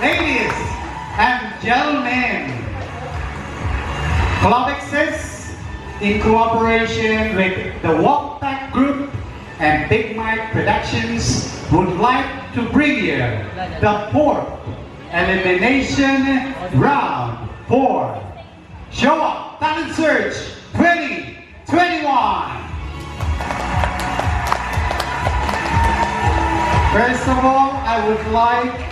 Ladies and gentlemen, Clubexes, in cooperation with the Walk Pack Group and Big Mike Productions, would like to bring you the fourth elimination round for Show Up Talent Search 2021. First of all, I would like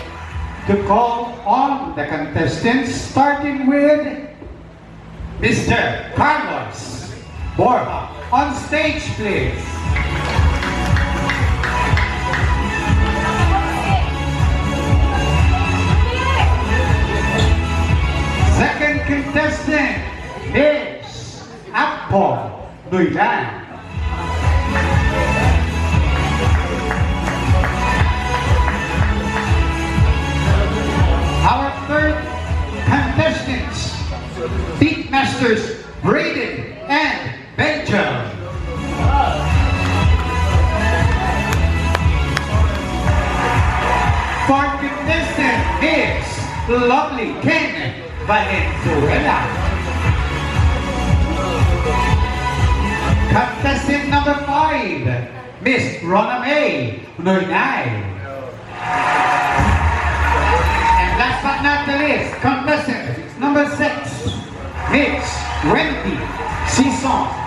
to call on the contestants, starting with Mr. Carlos Borja. On stage, please. Second contestant is Apple Nuidan. Our third contestants, Beatmasters Braden and Benjamin. Fourth contestant is Lovely Ken Valenzuela. Contestant number 5, Miss Rona May Noynay. And last but not the least, contestant number 6, Miss Wendy Sison.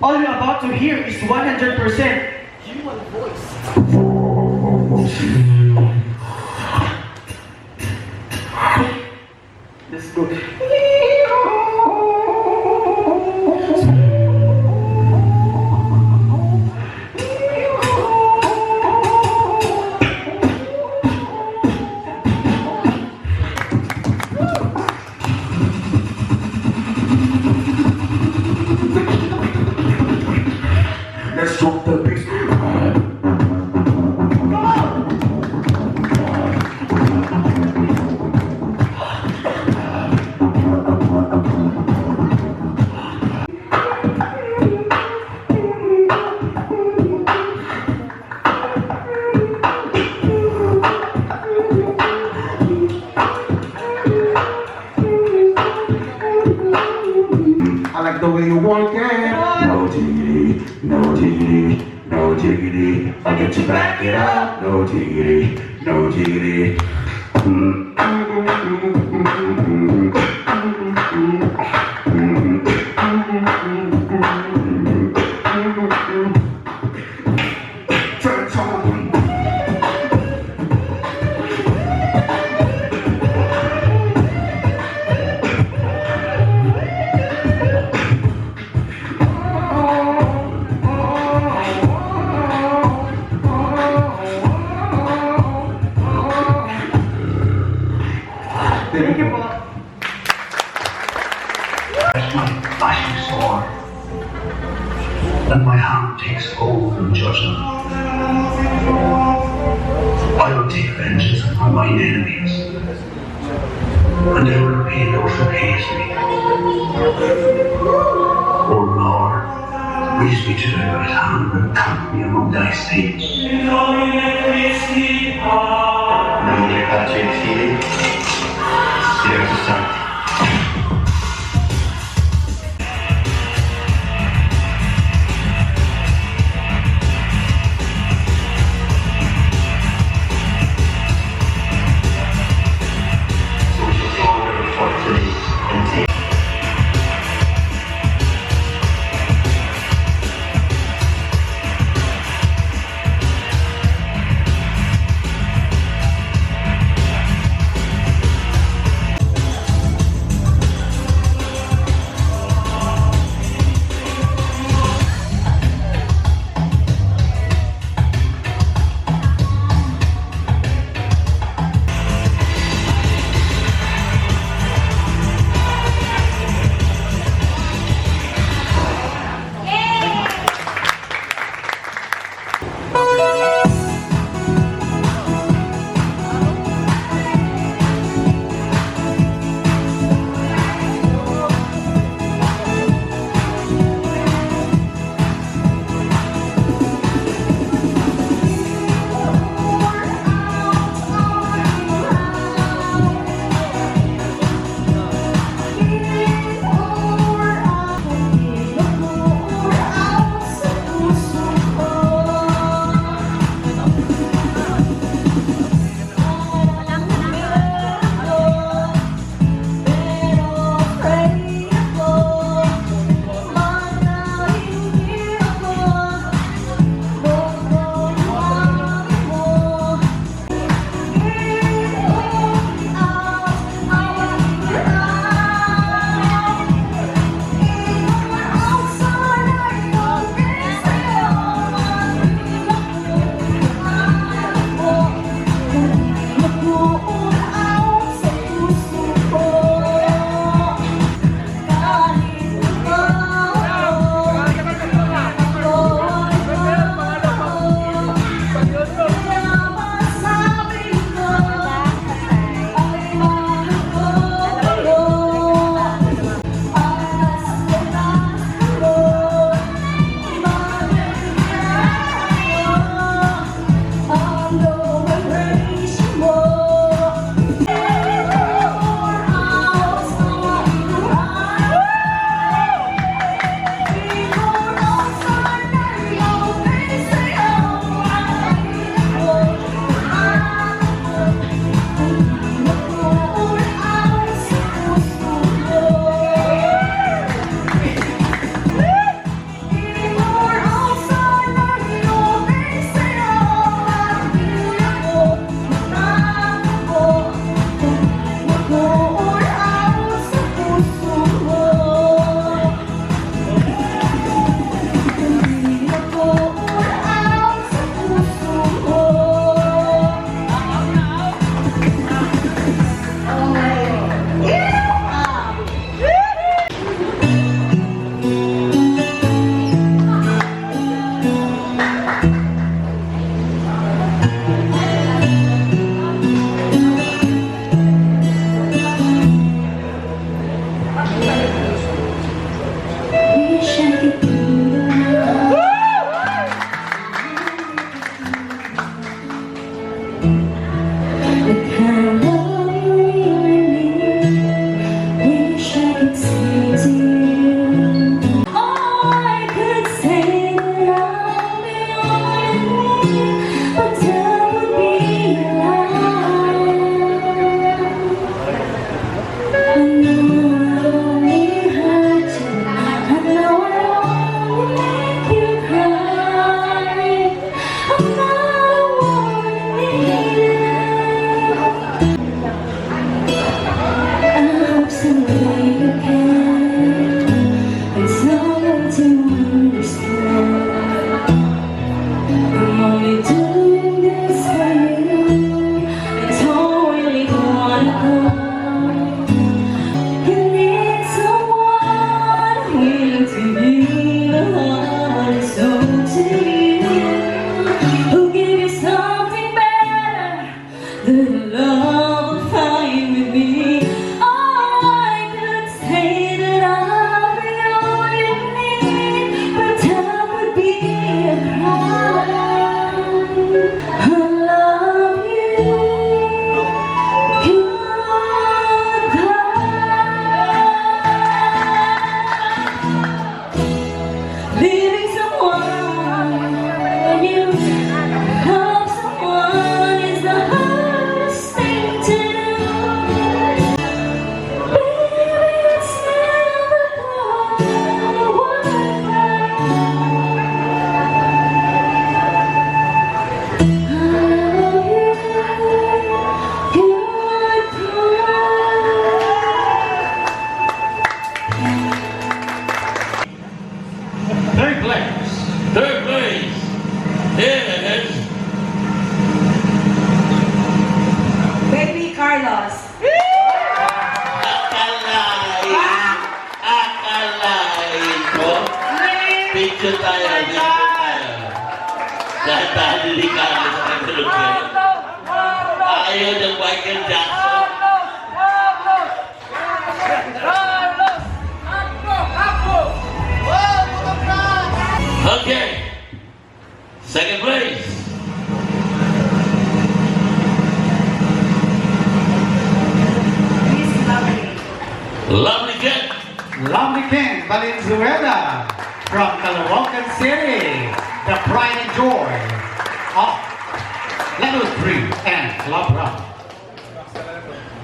All you're about to hear is 100% human voice. Let's go. the way you want it. No jiggity, no jiggity, no jiggity. I'll get you back it up. No jiggity, no jiggity. Thank you po. As my fighting sword, and my hand takes hold of judgment. I will take vengeance upon mine enemies, and they will repay those who hate me. O Lord, raise me to thy right hand and count me among thy saints. Nomine Patri et Filii, Spiritus Sancti. Ken Valenzuela from Caloocan City, the pride and joy of Level 3 and Club Rock.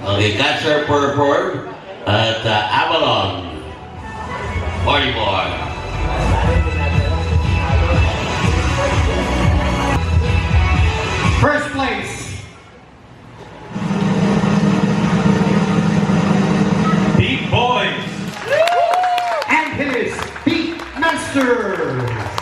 Okay, cancer perform at Avalon. 44. First place, Big boys. and his Beat Masters.